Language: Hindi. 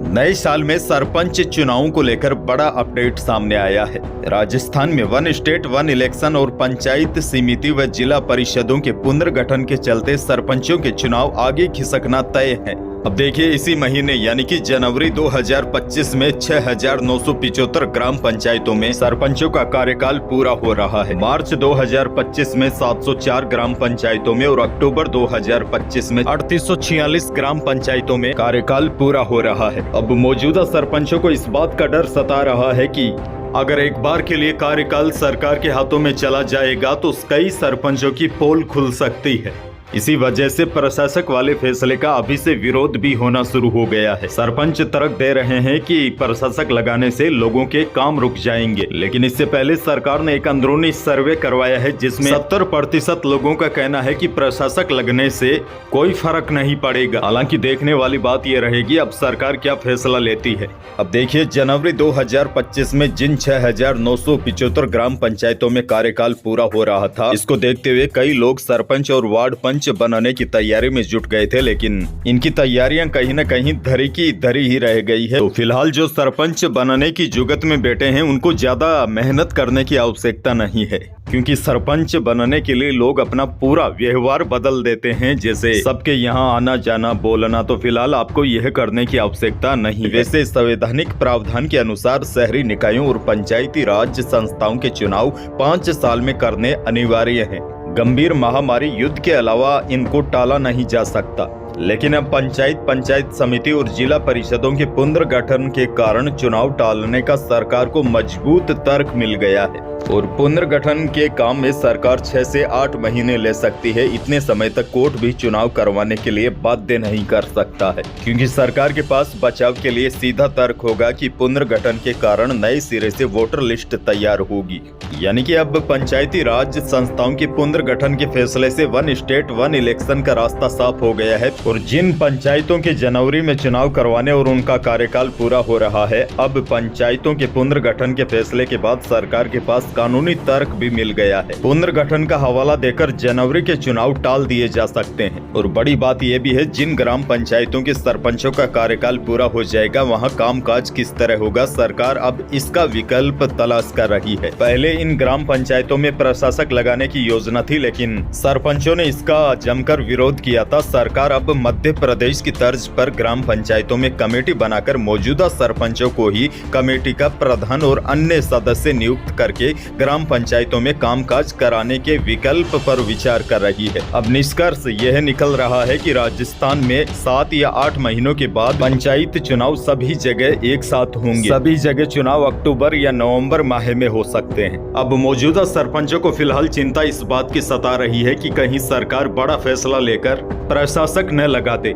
नए साल में सरपंच चुनावों को लेकर बड़ा अपडेट सामने आया है। राजस्थान में वन स्टेट वन इलेक्शन और पंचायत समिति व जिला परिषदों के पुनर्गठन के चलते सरपंचों के चुनाव आगे खिसकना तय है। अब देखिए, इसी महीने यानी कि जनवरी 2025 में 6,975 ग्राम पंचायतों में सरपंचों का कार्यकाल पूरा हो रहा है। मार्च 2025 में 704 ग्राम पंचायतों में और अक्टूबर 2025 में 3846 ग्राम पंचायतों में कार्यकाल पूरा हो रहा है। अब मौजूदा सरपंचों को इस बात का डर सता रहा है कि अगर एक बार के लिए कार्यकाल सरकार के हाथों में चला जाएगा तो कई सरपंचों की पोल खुल सकती है। इसी वजह से प्रशासक वाले फैसले का अभी से विरोध भी होना शुरू हो गया है। सरपंच तर्क दे रहे हैं कि प्रशासक लगाने से लोगों के काम रुक जाएंगे, लेकिन इससे पहले सरकार ने एक अंदरूनी सर्वे करवाया है जिसमें 70% लोगों का कहना है कि प्रशासक लगने से कोई फर्क नहीं पड़ेगा। हालांकि देखने वाली बात यह रहेगी अब सरकार क्या फैसला लेती है। अब देखिए, जनवरी 2025 में जिन 6,975 ग्राम पंचायतों में कार्यकाल पूरा हो रहा था, इसको देखते हुए कई लोग सरपंच और वार्ड पंच बनाने की तैयारी में जुट गए थे, लेकिन इनकी तैयारियां कहीं न कहीं धरी की धरी ही रह गई है। तो फिलहाल जो सरपंच बनने की जुगत में बैठे हैं उनको ज्यादा मेहनत करने की आवश्यकता नहीं है, क्योंकि सरपंच बनने के लिए लोग अपना पूरा व्यवहार बदल देते हैं, जैसे सबके यहाँ आना जाना बोलना। तो फिलहाल आपको यह करने की आवश्यकता नहीं। वैसे संवैधानिक प्रावधान के अनुसार शहरी निकायों और पंचायती राज संस्थाओं के चुनाव 5 साल में करने अनिवार्य हैं। गंभीर महामारी युद्ध के अलावा इनको टाला नहीं जा सकता, लेकिन अब पंचायत समिति और जिला परिषदों के पुनर्गठन के कारण चुनाव टालने का सरकार को मजबूत तर्क मिल गया है और पुनर्गठन के काम में सरकार 6 से 8 महीने ले सकती है। इतने समय तक कोर्ट भी चुनाव करवाने के लिए बाध्य नहीं कर सकता है, क्योंकि सरकार के पास बचाव के लिए सीधा तर्क होगा कि पुनर्गठन के कारण नए सिरे से वोटर लिस्ट तैयार होगी। यानी कि अब पंचायती राज संस्थाओं के पुनर्गठन के फैसले से वन स्टेट वन इलेक्शन का रास्ता साफ हो गया है और जिन पंचायतों के जनवरी में चुनाव करवाने और उनका कार्यकाल पूरा हो रहा है, अब पंचायतों के पुनर्गठन के फैसले के बाद सरकार के पास कानूनी तर्क भी मिल गया है। पुनर्गठन का हवाला देकर जनवरी के चुनाव टाल दिए जा सकते हैं। और बड़ी बात यह भी है, जिन ग्राम पंचायतों के सरपंचों का कार्यकाल पूरा हो जाएगा वहां कामकाज किस तरह होगा, सरकार अब इसका विकल्प तलाश कर रही है। पहले इन ग्राम पंचायतों में प्रशासक लगाने की योजना थी, लेकिन सरपंचों ने इसका जमकर विरोध किया था। सरकार अब मध्य प्रदेश की तर्ज पर ग्राम पंचायतों में कमेटी बनाकर मौजूदा सरपंचों को ही कमेटी का प्रधान और अन्य सदस्य नियुक्त करके ग्राम पंचायतों में कामकाज कराने के विकल्प पर विचार कर रही है। अब निष्कर्ष यह निकल रहा है कि राजस्थान में 7 या 8 महीनों के बाद पंचायत चुनाव सभी जगह एक साथ होंगे। सभी जगह चुनाव अक्टूबर या नवंबर माह में हो सकते हैं। अब मौजूदा सरपंचों को फिलहाल चिंता इस बात की सता रही है कि कहीं सरकार बड़ा फैसला लेकर प्रशासक न लगा दे।